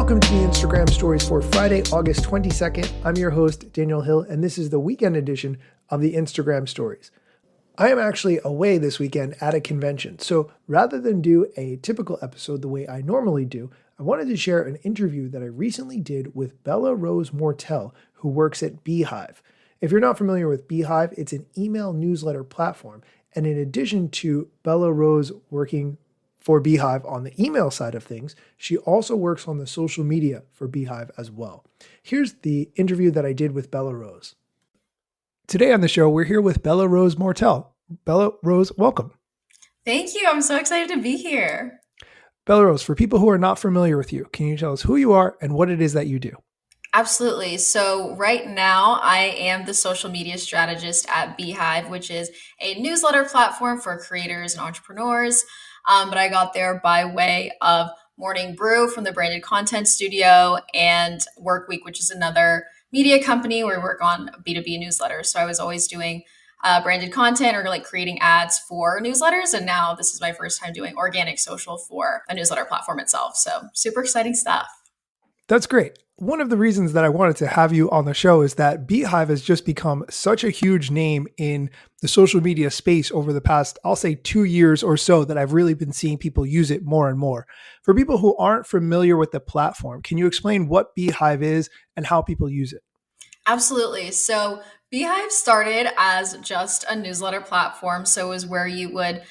Welcome to the Instagram stories for Friday, August 22nd. I'm your host, Daniel Hill, and this is the weekend edition of the Instagram stories. I am actually away this weekend at a convention, so rather than do a typical episode the way I normally do, I wanted to share an interview that I recently did with Bella Rose Mortel, who works at beehiiv. If you're not familiar with beehiiv, it's an email newsletter platform, and in addition to Bella Rose working for beehiiv on the email side of things, she also works on the social media for beehiiv as well. Here's the interview that I did with Bella Rose. Today on the show, we're here with Bella Rose Mortel. Bella Rose, welcome. Thank you. I'm so excited to be here. Bella Rose, for people who are not familiar with you, can you tell us who you are and what it is that you do? Absolutely. So right now I am the social media strategist at beehiiv, which is a newsletter platform for creators and entrepreneurs. But I got there by way of Morning Brew from the Branded Content Studio and Workweek, which is another media company where we work on B2B newsletters. So I was always doing branded content or like creating ads for newsletters. And now this is my first time doing organic social for a newsletter platform itself. So super exciting stuff. That's great. One of the reasons that I wanted to have you on the show is that beehiiv has just become such a huge name in the social media space over the past, I'll say 2 years or so, that I've really been seeing people use it more and more. For people who aren't familiar with the platform, can you explain what beehiiv is and how people use it? Absolutely. So beehiiv started as just a newsletter platform. So it was where you would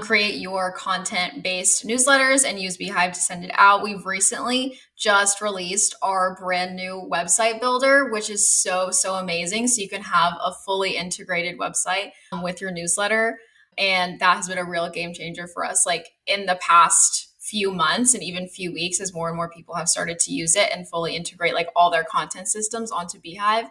create your content-based newsletters and use beehiiv to send it out. We've recently just released our brand new website builder, which is so amazing. So you can have a fully integrated website with your newsletter. And that has been a real game changer for us. Like in the past few months and even few weeks, as more and more people have started to use it and fully integrate like all their content systems onto beehiiv.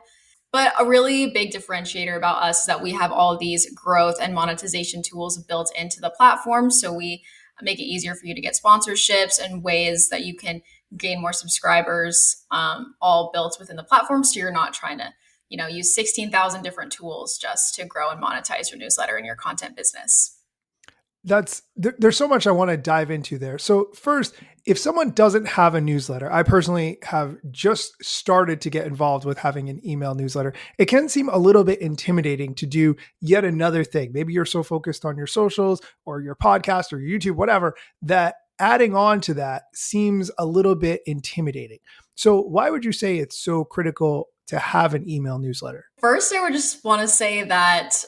But a really big differentiator about us is that we have all of these growth and monetization tools built into the platform. So we make it easier for you to get sponsorships and ways that you can gain more subscribers, all built within the platform. So you're not trying to, use 16,000 different tools just to grow and monetize your newsletter and your content business. There's so much I want to dive into there. So first, if someone doesn't have a newsletter, I personally have just started to get involved with having an email newsletter. It can seem a little bit intimidating to do yet another thing. Maybe you're so focused on your socials or your podcast or your YouTube, whatever, that adding on to that seems a little bit intimidating. So why would you say it's so critical to have an email newsletter? First, I would just want to say that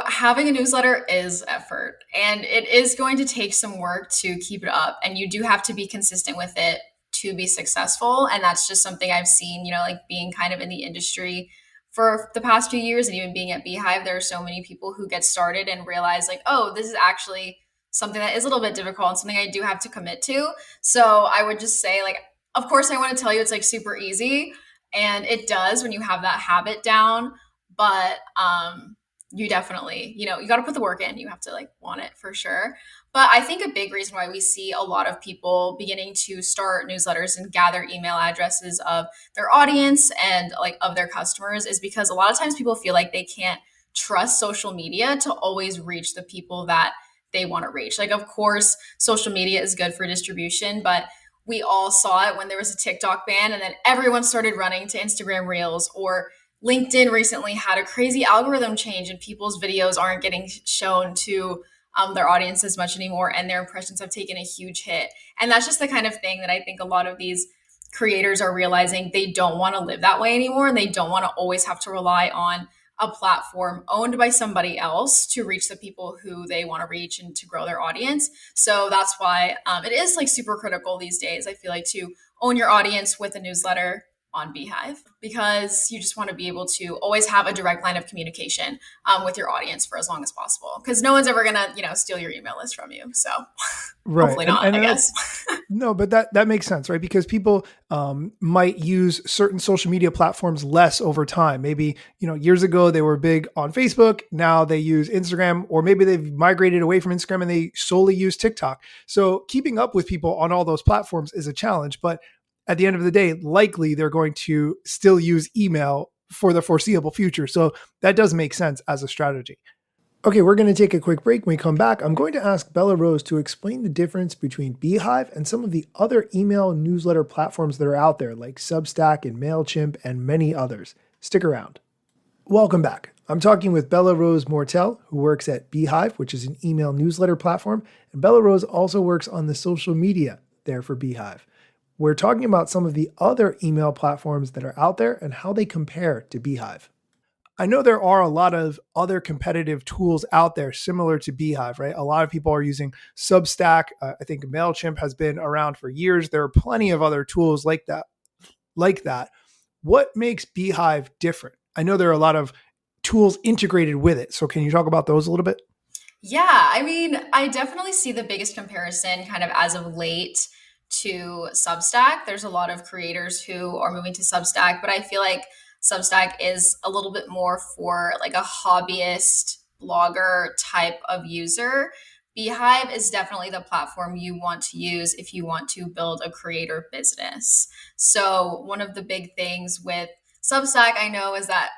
having a newsletter is effort and it is going to take some work to keep it up. And you do have to be consistent with it to be successful. And that's just something I've seen, like being kind of in the industry for the past few years and even being at beehiiv, there are so many people who get started and realize like, oh, this is actually something that is a little bit difficult and something I do have to commit to. So I would just say like, of course I want to tell you it's like super easy and it does when you have that habit down, but, you definitely, you got to put the work in. You have to like want it for sure. But I think a big reason why we see a lot of people beginning to start newsletters and gather email addresses of their audience and like of their customers is because a lot of times people feel like they can't trust social media to always reach the people that they want to reach. Like, of course, social media is good for distribution, but we all saw it when there was a TikTok ban and then everyone started running to Instagram Reels, or LinkedIn recently had a crazy algorithm change and people's videos aren't getting shown to their audience as much anymore and their impressions have taken a huge hit. And that's just the kind of thing that I think a lot of these creators are realizing they don't want to live that way anymore and they don't want to always have to rely on a platform owned by somebody else to reach the people who they want to reach and to grow their audience. So that's why it is like super critical these days, I feel like, to own your audience with a newsletter on beehiiv, because you just want to be able to always have a direct line of communication with your audience for as long as possible, because no one's ever going to, steal your email list from you. So right. Hopefully not, I guess. No, but that makes sense, right? Because people might use certain social media platforms less over time. Maybe, years ago they were big on Facebook. Now they use Instagram, or maybe they've migrated away from Instagram and they solely use TikTok. So keeping up with people on all those platforms is a challenge, but at the end of the day, likely they're going to still use email for the foreseeable future. So that does make sense as a strategy. Okay, we're going to take a quick break. When we come back, I'm going to ask Bella Rose to explain the difference between Beehiiv and some of the other email newsletter platforms that are out there, like Substack and MailChimp and many others. Stick around. Welcome back. I'm talking with Bella Rose Mortel, who works at Beehiiv, which is an email newsletter platform. And Bella Rose also works on the social media there for Beehiiv. We're talking about some of the other email platforms that are out there and how they compare to Beehiiv. I know there are a lot of other competitive tools out there similar to Beehiiv, right? A lot of people are using Substack. I think MailChimp has been around for years. There are plenty of other tools like that. What makes Beehiiv different? I know there are a lot of tools integrated with it. So can you talk about those a little bit? Yeah, I mean, I definitely see the biggest comparison kind of as of late to Substack. There's a lot of creators who are moving to Substack, but I feel like Substack is a little bit more for like a hobbyist blogger type of user. Beehiiv is definitely the platform you want to use if you want to build a creator business. So, one of the big things with Substack I know is that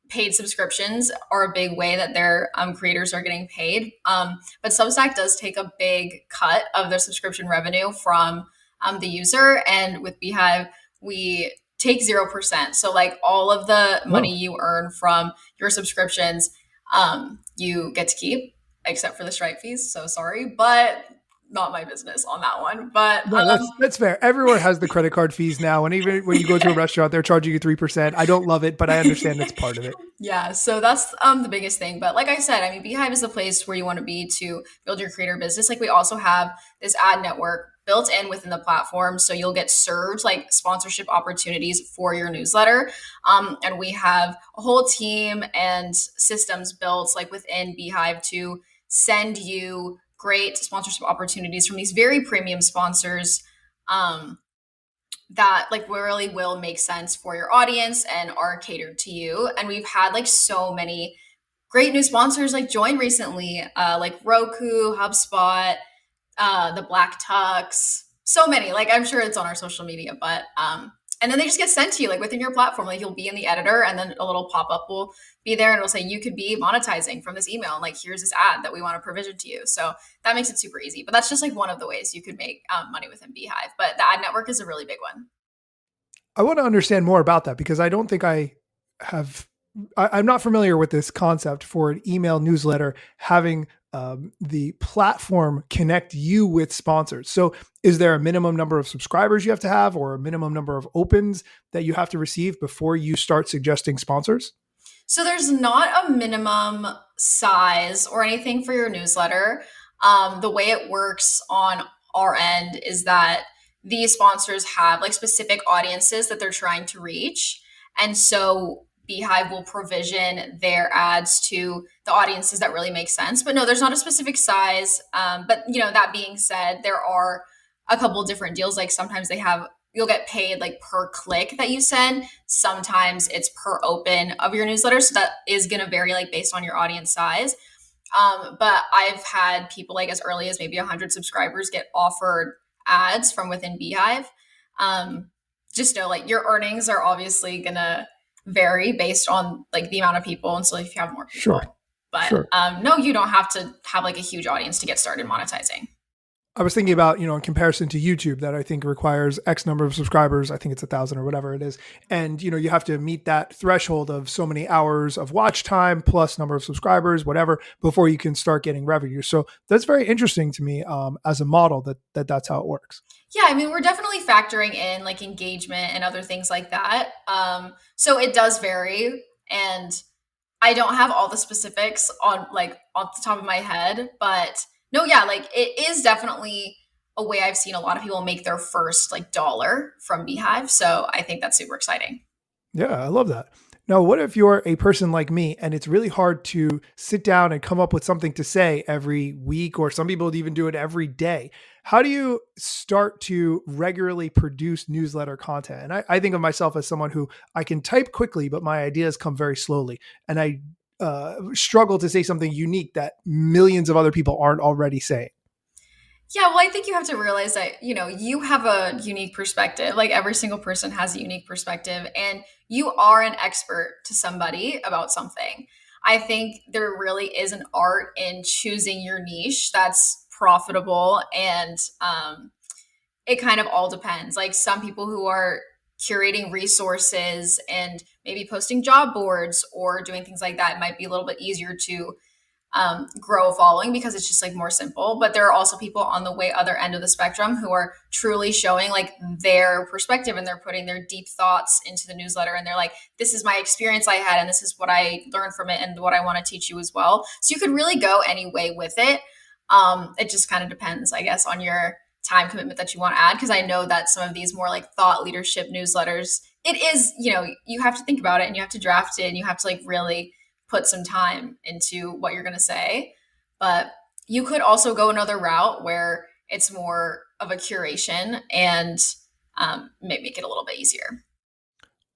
paid subscriptions are a big way that their creators are getting paid. But Substack does take a big cut of their subscription revenue from the user. And with Beehiiv, we take 0%. So, like all of the money Oh, you earn from your subscriptions, you get to keep, except for the Stripe fees. So sorry, but not my business on that one. But no, that's fair. Everyone has the credit card fees now, and even when you go to a restaurant, they're charging you 3%. I don't love it, but I understand it's part of it. Yeah, so that's the biggest thing. But like I said, I mean, Beehiiv is the place where you want to be to build your creator business. Like we also have this ad network built in within the platform, so you'll get served like sponsorship opportunities for your newsletter. And we have a whole team and systems built like within Beehiiv to send you great sponsorship opportunities from these very premium sponsors. Um, that like really will make sense for your audience and are catered to you. And we've had like so many great new sponsors like join recently, like Roku, HubSpot, the Black Tux, so many. Like I'm sure it's on our social media, but and then they just get sent to you like within your platform. Like you'll be in the editor, and then a little pop up will be there, and it'll say you could be monetizing from this email. And like here's this ad that we want to provision to you. So that makes it super easy. But that's just like one of the ways you could make money within Beehiiv. But the ad network is a really big one. I want to understand more about that because I don't think have, I'm not familiar with this concept for an email newsletter having the platform connect you with sponsors. So, is there a minimum number of subscribers you have to have or a minimum number of opens that you have to receive before you start suggesting sponsors? So there's not a minimum size or anything for your newsletter. The way it works on our end is that these sponsors have like specific audiences that they're trying to reach. And so Beehiiv will provision their ads to the audiences that really make sense. But no, there's not a specific size. But you know, that being said, there are a couple different deals. Like sometimes they have you'll get paid like per click that you send. Sometimes it's per open of your newsletter. So that is going to vary like based on your audience size. But I've had people like as early as maybe 100 subscribers get offered ads from within Beehiiv. Just know like your earnings are obviously going to vary based on like the amount of people. And so if you have more Sure, people, but sure. no, you don't have to have like a huge audience to get started monetizing. I was thinking about, in comparison to YouTube that I think requires X number of subscribers. I think it's 1,000 or whatever it is. And, you have to meet that threshold of so many hours of watch time plus number of subscribers, whatever, before you can start getting revenue. So that's very interesting to me as a model that's how it works. Yeah, I mean, we're definitely factoring in like engagement and other things like that. So it does vary, and I don't have all the specifics on like off the top of my head, but no, yeah, like it is definitely a way I've seen a lot of people make their first like dollar from Beehiiv. So I think that's super exciting. Yeah, I love that. Now, what if you're a person like me and it's really hard to sit down and come up with something to say every week, or some people even do it every day? How do you start to regularly produce newsletter content? And I think of myself as someone who I can type quickly, but my ideas come very slowly. And I struggle to say something unique that millions of other people aren't already saying. Yeah, well, I think you have to realize that, you have a unique perspective. Like every single person has a unique perspective, and you are an expert to somebody about something. I think there really is an art in choosing your niche that's profitable, and it kind of all depends. Like some people who are curating resources and maybe posting job boards or doing things like that, it might be a little bit easier to grow a following because it's just like more simple. But there are also people on the way other end of the spectrum who are truly showing like their perspective, and they're putting their deep thoughts into the newsletter, and they're like, this is my experience I had and this is what I learned from it and what I want to teach you as well. So you could really go any way with it. It just kind of depends, I guess, on your time commitment that you want to add, because I know that some of these more like thought leadership newsletters, it is, you have to think about it and you have to draft it and you have to like really put some time into what you're going to say. But you could also go another route where it's more of a curation and make it a little bit easier.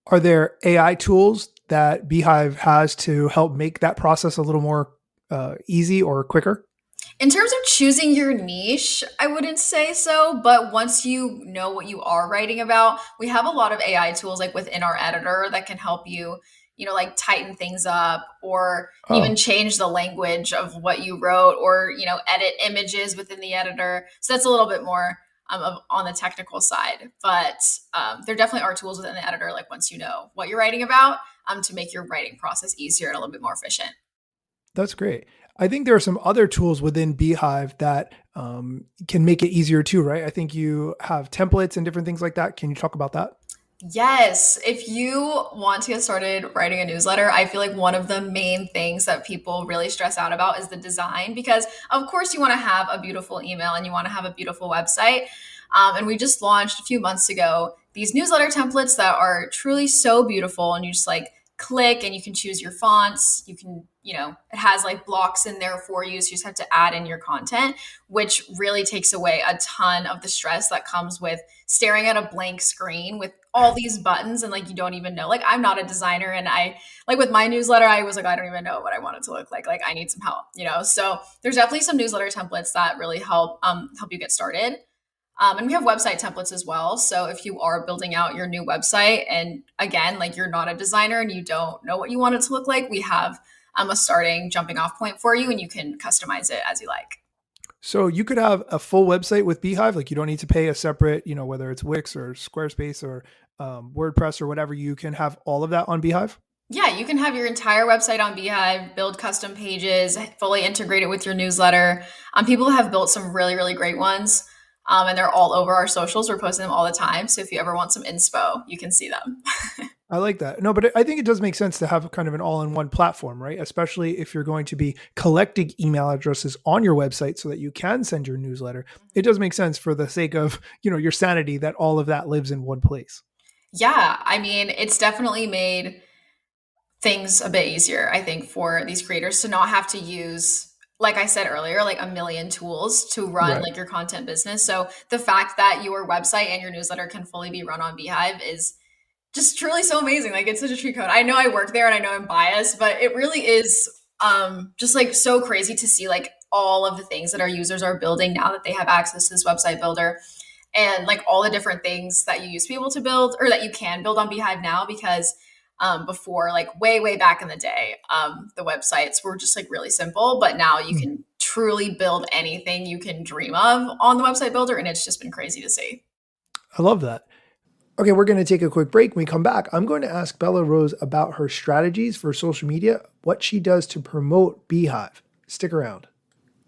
Are there AI tools that Beehive has to help make that process a little more easy or quicker? In terms of choosing your niche, I wouldn't say so. But once you know what you are writing about, we have a lot of AI tools like within our editor that can help you, like tighten things up or even Oh, change the language of what you wrote, or, edit images within the editor. So that's a little bit more on the technical side. But there definitely are tools within the editor, like once you know what you're writing about, to make your writing process easier and a little bit more efficient. that's great. I think there are some other tools within Beehive that can make it easier too, right? I think you have templates and different things like that. Can you talk about that? Yes, if you want to get started writing a newsletter, I feel like one of the main things that people really stress out about is the design, because of course you want to have a beautiful email and you want to have a beautiful website. And we just launched a few months ago these newsletter templates that are truly so beautiful, and you just like click and you can choose your fonts. You can, it has like blocks in there for you. So you just have to add in your content, which really takes away a ton of the stress that comes with staring at a blank screen with all these buttons and like you don't even know. Like I'm not a designer, and I like with my newsletter, I was like, I don't even know what I want it to look like. Like I need some help. So there's definitely some newsletter templates that really help you get started. And we have website templates as well. So if you are building out your new website, and again, like you're not a designer and you don't know what you want it to look like, we have a starting jumping off point for you, and you can customize it as you like. So you could have a full website with Beehive. Like you don't need to pay a separate, whether it's Wix or Squarespace or WordPress or whatever. You can have all of that on Beehive. Yeah, you can have your entire website on Beehive, build custom pages, fully integrate it with your newsletter. People have built some really, really great ones, and they're all over our socials. We're posting them all the time. So if you ever want some inspo, you can see them. I like that. No, but I think it does make sense to have kind of an all-in-one platform, right? Especially if you're going to be collecting email addresses on your website so that you can send your newsletter. It does make sense for the sake of, your sanity that all of that lives in one place. Yeah, I mean, it's definitely made things a bit easier, I think, for these creators to not have to use, like I said earlier, like a million tools to run Right. like your content business. So the fact that your website and your newsletter can fully be run on Beehive is just truly so amazing. Like it's such a treat code. I know I work there and I know I'm biased, but it really is just like so crazy to see like all of the things that our users are building now that they have access to this website builder, and like all the different things that you used to be able to build or that you can build on Beehive now, because before, like way, way back in the day, the websites were just like really simple, but now you Mm, can truly build anything you can dream of on the website builder. And it's just been crazy to see. I love that. Okay, we're going to take a quick break. When we come back, I'm going to ask Bella Rose about her strategies for social media, what she does to promote Beehive. Stick around.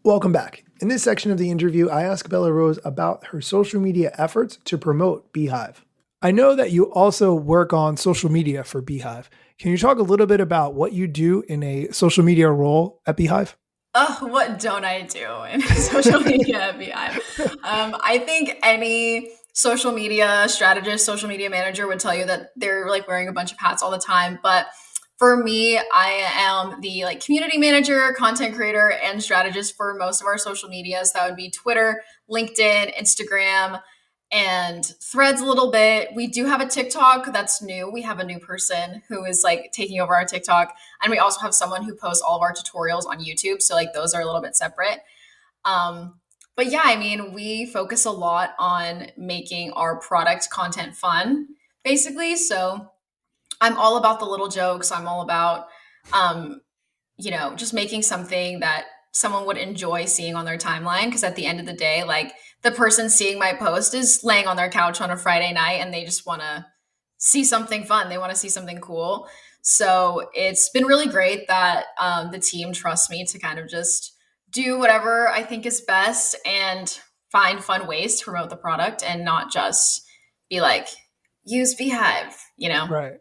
Welcome back. In this section of the interview, I ask Bella Rose about her social media efforts to promote Beehive. I know that you also work on social media for Beehive. Can you talk a little bit about what you do in a social media role at Beehive? Oh, what don't I do in social media BI? I think any social media strategist, social media manager would tell you that they're like wearing a bunch of hats all the time. But for me, I am the like community manager, content creator, and strategist for most of our social media. So that would be Twitter, LinkedIn, Instagram, and Threads a little bit. We do have a TikTok that's new. We have a new person who is like taking over our TikTok, and we also have someone who posts all of our tutorials on YouTube. So like those are a little bit separate. Um, but yeah, I mean, we focus a lot on making our product content fun, basically. So I'm all about the little jokes. I'm all about um, just making something that someone would enjoy seeing on their timeline. Because at the end of the day, like the person seeing my post is laying on their couch on a Friday night and they just want to see something fun. They want to see something cool. So it's been really great that the team trusts me to kind of just do whatever I think is best and find fun ways to promote the product and not just be like, use beehiiv, you know? Right.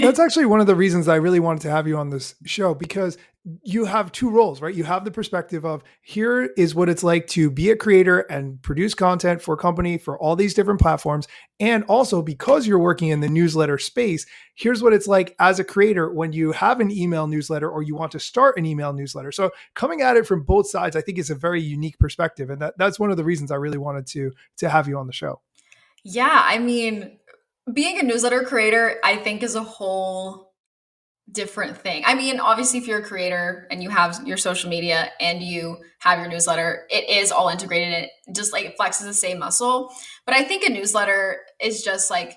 That's actually one of the reasons I really wanted to have you on this show, because you have two roles, right? You have the perspective of here is what it's like to be a creator and produce content for a company for all these different platforms. And also because you're working in the newsletter space, here's what it's like as a creator when you have an email newsletter or you want to start an email newsletter. So coming at it from both sides, I think is a very unique perspective. And that's one of the reasons I really wanted to have you on the show. Yeah, I mean, being a newsletter creator, I think is a whole different thing. I mean, obviously, if you're a creator and you have your social media and you have your newsletter, it is all integrated. It just like it flexes the same muscle. But I think a newsletter is just like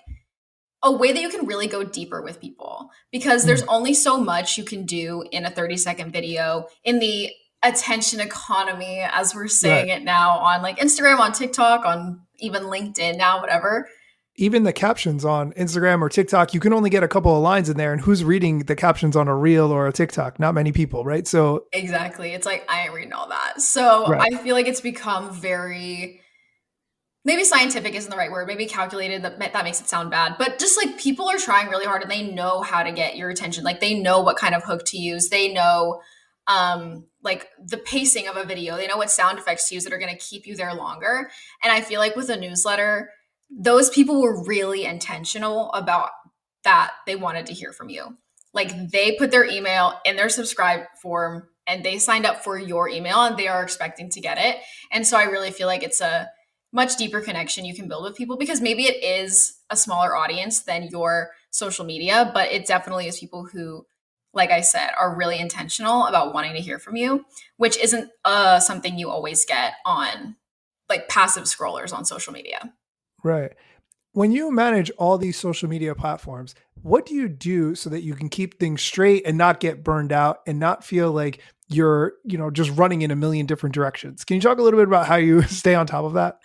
a way that you can really go deeper with people because there's Mm. only so much you can do in a 30-second video in the attention economy, as we're Right. saying it now on like Instagram, on TikTok, on even LinkedIn now, whatever. Even the captions on Instagram or TikTok, you can only get a couple of lines in there. And who's reading the captions on a reel or a TikTok? Not many people, right? So, Exactly. It's like I ain't reading all that. So right. I feel like it's become very maybe scientific isn't the right word, maybe calculated that makes it sound bad. But just like people are trying really hard and they know how to get your attention. Like they know what kind of hook to use. They know like the pacing of a video. They know what sound effects to use that are going to keep you there longer. And I feel like with a newsletter, those people were really intentional about that they wanted to hear from you. Like they put their email in their subscribe form and they signed up for your email and they are expecting to get it. And so I really feel like it's a much deeper connection you can build with people because maybe it is a smaller audience than your social media, but it definitely is people who, like I said, are really intentional about wanting to hear from you, which isn't something you always get on like passive scrollers on social media. Right. When you manage all these social media platforms, what do you do so that you can keep things straight and not get burned out and not feel like you're, just running in a million different directions? Can you talk a little bit about how you stay on top of that?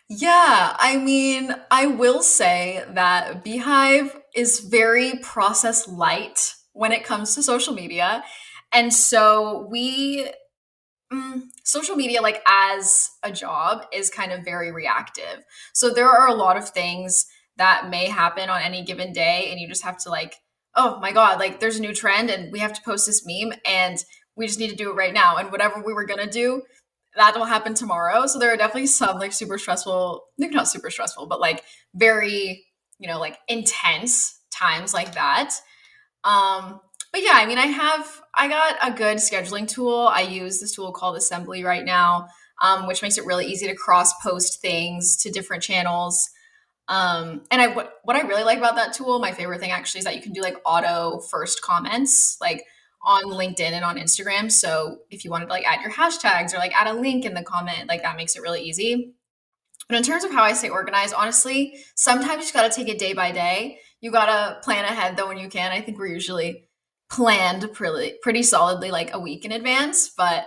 Yeah, I mean, I will say that beehiiv is very process light when it comes to social media. And so social media, like as a job, is kind of very reactive. So there are a lot of things that may happen on any given day, and you just have to like, oh my God, like there's a new trend and we have to post this meme and we just need to do it right now. And whatever we were gonna do, that will happen tomorrow. So there are definitely some like super stressful, maybe not super stressful, but like very, like intense times like that. Um, but yeah, I mean, I got a good scheduling tool. I use this tool called Assembly right now, which makes it really easy to cross post things to different channels. And what I really like about that tool, my favorite thing actually is that you can do like auto first comments, like on LinkedIn and on Instagram. So if you wanted to like add your hashtags or like add a link in the comment, like that makes it really easy. But in terms of how I stay organized, honestly, sometimes you just got to take it day by day. You got to plan ahead though when you can. I think we're usually planned pretty solidly like a week in advance, but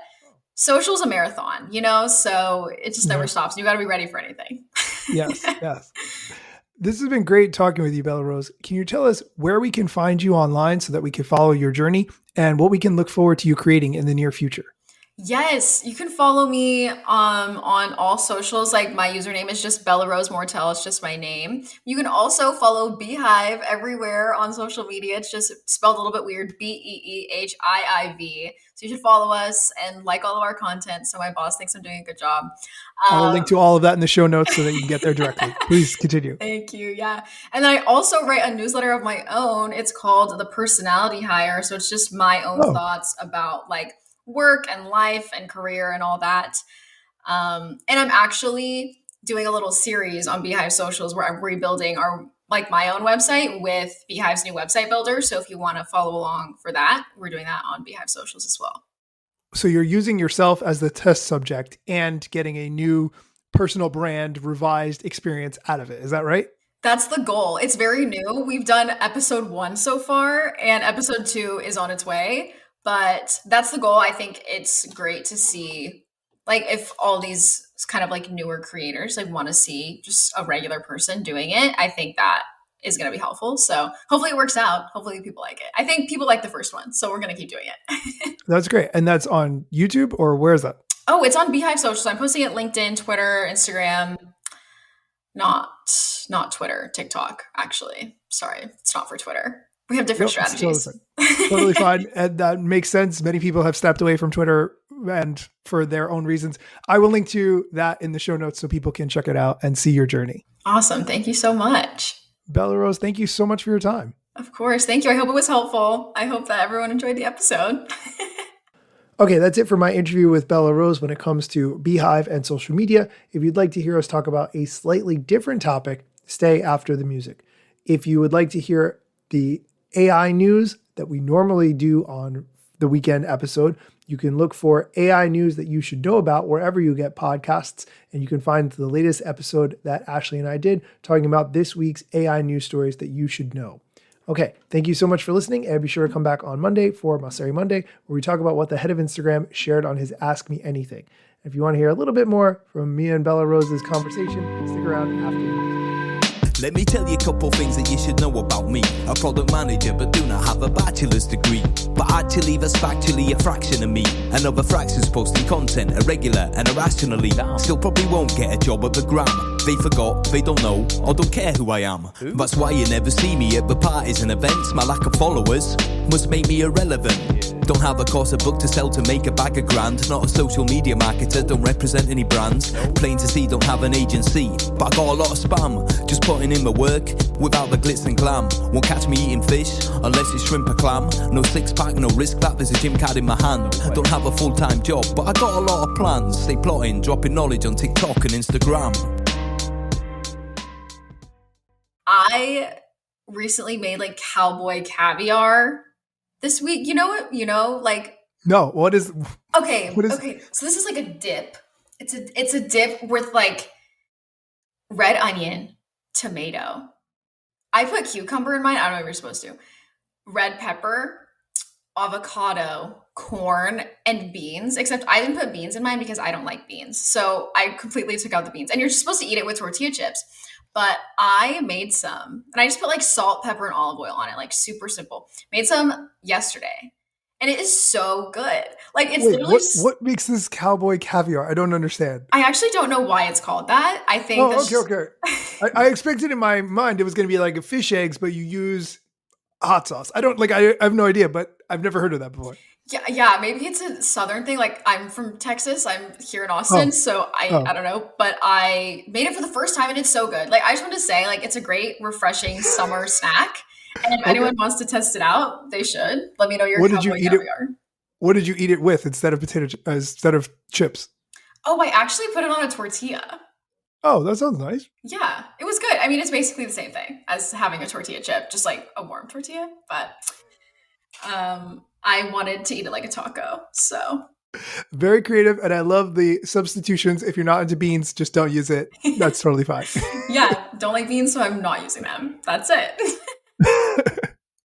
social's a marathon, so it just never Yeah. stops. You got to be ready for anything. Yes. Yes. This has been great talking with you, Bella Rose. Can you tell us where we can find you online so that we can follow your journey and what we can look forward to you creating in the near future? Yes, you can follow me on all socials. Like my username is just Bella Rose Mortel. It's just my name. You can also follow beehiiv everywhere on social media. It's just spelled a little bit weird, Beehiiv. So you should follow us and like all of our content so my boss thinks I'm doing a good job. I will link Um, to all of that in the show notes so that you can get there directly. Please continue. Thank you. Yeah. And then I also write a newsletter of my own. It's called The Personality Hire. So it's just my own Oh, thoughts about like work and life and career and all that. And I'm actually doing a little series on beehiiv socials where I'm rebuilding our like my own website with beehiiv's new website builder. So if you want to follow along for that, we're doing that on beehiiv socials as well. so you're using yourself as the test subject and getting a new personal brand revised experience out of it. Is that right? That's the goal. It's very new. We've done episode 1 so far, and episode 2 is on its way. But that's the goal. I think it's great to see, like, if all these kind of like newer creators like want to see just a regular person doing it, I think that is going to be helpful. So hopefully it works out. Hopefully people like it. I think people like the first one, so we're going to keep doing it. That's great. And that's on YouTube, or where is that? Oh, it's on Beehiiv Social. So I'm posting it LinkedIn, Twitter, Instagram, not Twitter, TikTok, actually. Sorry, it's not for Twitter. We have different strategies. Totally fine. And that makes sense. Many people have stepped away from Twitter and for their own reasons. I will link to that in the show notes so people can check it out and see your journey. Awesome. Thank you so much. Bella Rose, thank you so much for your time. Of course. Thank you. I hope it was helpful. I hope that everyone enjoyed the episode. Okay, that's it for my interview with Bella Rose when it comes to beehiiv and social media. If you'd like to hear us talk about a slightly different topic, stay after the music. If you would like to hear the AI news that we normally do on the weekend episode, you can look for AI news that you should know about wherever you get podcasts, and you can find the latest episode that Ashley and I did talking about this week's AI news stories that you should know. Okay, thank you so much for listening, and be sure to come back on Monday for Masseri Monday, where we talk about what the head of Instagram shared on his Ask Me Anything. If you want to hear a little bit more from me and Bella Rose's conversation, stick around after the music. Let me tell you a couple things that you should know about me. A product manager but do not have a bachelor's degree. But actually that's factually a fraction of me. Another fraction's posting content irregular and irrationally. Still probably won't get a job at the Gram. They forgot, they don't know, or don't care who I am. That's why you never see me at the parties and events. My lack of followers must make me irrelevant. Don't have a course, a book to sell to make a bag of grand. Not a social media marketer, don't represent any brands. Plain to see, don't have an agency, but I got a lot of spam. Just putting in my work, without the glitz and glam. Won't catch me eating fish, unless it's shrimp or clam. No six pack, no risk that there's a gym card in my hand. Don't have a full-time job, but I got a lot of plans. Stay plotting, dropping knowledge on TikTok and Instagram. I recently made like cowboy caviar this week. You know what? Like, no, what is? Okay. So this is like a dip. It's a dip with like red onion, tomato. I put cucumber in mine. I don't know if you're supposed to. Red pepper, avocado, corn, and beans. Except I didn't put beans in mine because I don't like beans. So I completely took out the beans. And you're supposed to eat it with tortilla chips. But I made some, and I just put like salt, pepper, and olive oil on it, like super simple. Made some yesterday, and it is so good. Like it's literally. What makes this cowboy caviar? I don't understand. I actually don't know why it's called that. I think. Oh, okay. I expected in my mind it was going to be like a fish eggs, but you use hot sauce. I have no idea, but I've never heard of that before. Yeah, maybe it's a southern thing. Like I'm from Texas, I'm here in Austin, so I don't know. But I made it for the first time, and it's so good. Like I just want to say, like it's a great, refreshing summer snack. And if anyone wants to test it out, they should. Let me know your cowboy caviar. What did you eat it with instead of chips? Oh, I actually put it on a tortilla. Oh, that sounds nice. Yeah, it was good. I mean, it's basically the same thing as having a tortilla chip, just like a warm tortilla. But I wanted to eat it like a taco, so. Very creative, and I love the substitutions. If you're not into beans, just don't use it. That's totally fine. Yeah, don't like beans, so I'm not using them. That's it.